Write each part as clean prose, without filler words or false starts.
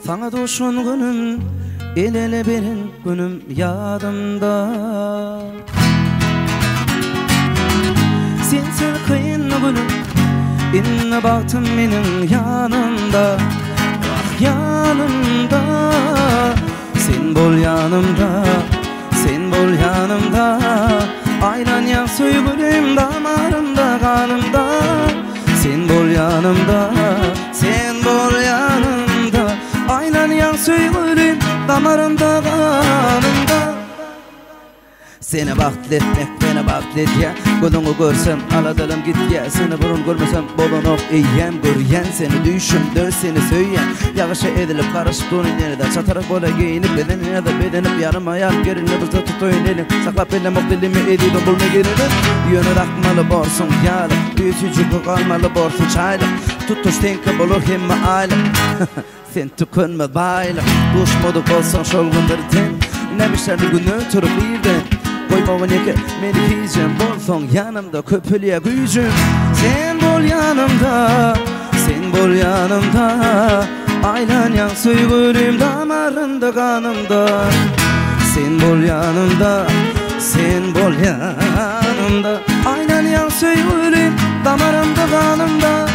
Sana doşun günüm, el ele berin günüm yadımda. Sensiz kıyın günüm, inne baktım benim yanımda. Ah yanımda, sen bol yanımda, sen bol yanımda. Aylan yan suygulüm damarımda kanımda. Sen bol yanımda, sen bol yanımda. Aylan yan suygulüm damarımda kanımda. Seni baktlı etmek beni baktlı et ya. Golunu görsem aladalım git ya. Seni burun görmesem bolunok iyem. Göryen seni düşümdür seni söyyen. Yağışa edilip karışıp donun yerine çatarak bola giyinip bedenine ya da bedenip yarım ayak gerine bızda tutoyun elin. Saklap elim ok dilimi ediydim bulma gerine. Yönü rakmalı borsun yalı. Büyütücü kalmalı borsun çaylı. Tutuş tenke bulur hemme aile. Sen tükünme baylı. Kuşmoduk olsan şolgundur ten. Nemişlerdi günü turup iyiyden. Koyma neke meni giyeceğim. Bolson yanımda köpülüye gücüm. Sen bol yanımda, sen bol yanımda. Aylan yan suygulüm damarında kanımda. Sen bol yanımda, sen bol yanımda. Aylan yan suygulüm damarında kanımda.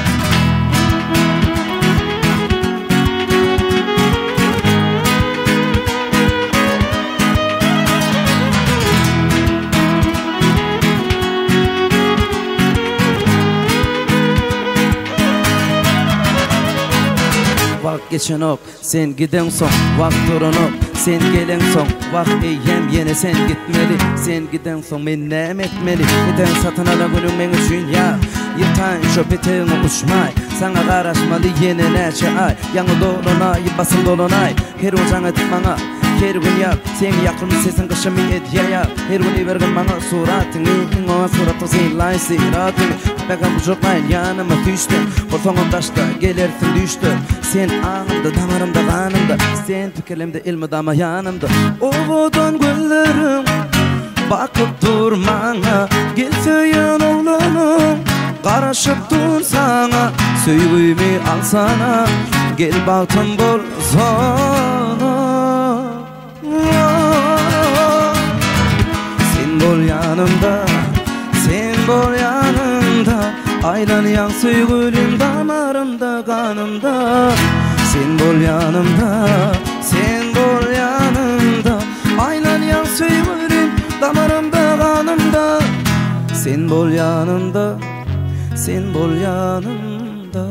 Vakt geçen ok, sen giden son. Vakt durun ok, sen gelen son. Vakt eyyem yine sen gitmeli. Sen giden son men nem etmeli. Giden satın ala gülüm men üçün ya. Yırtan şöpeteğini uçmay. Sana karışmalı yine neçe ay. Yanı dolunay, basın dolunay. Her ocağına tıkmana her gün yap. Sen yakın sesin kışımı et ya ya. Her gün vergin bana suratını. O suratı sen lay siratını. Bakın bu çoklayın yanıma düştün. Ortamın taşta gelirsin düştü. Sen anımda damarımda kanımda. Sen fikirlerimde ilmi dama yanımda. Ovadan güllerim bakıp durmana. Gel söyün oğlanım karışıp dur sana. Söygüyümü alsana. Gel baktım bol sana. Sen bol yanımda, sen bol yanımda. Aylan yan suygulüm damarımda kanımda. Sen bol yanımda, sen bol yanımda. Aylan yan suygulüm damarımda kanımda. Sen bol yanımda, sen bol yanımda.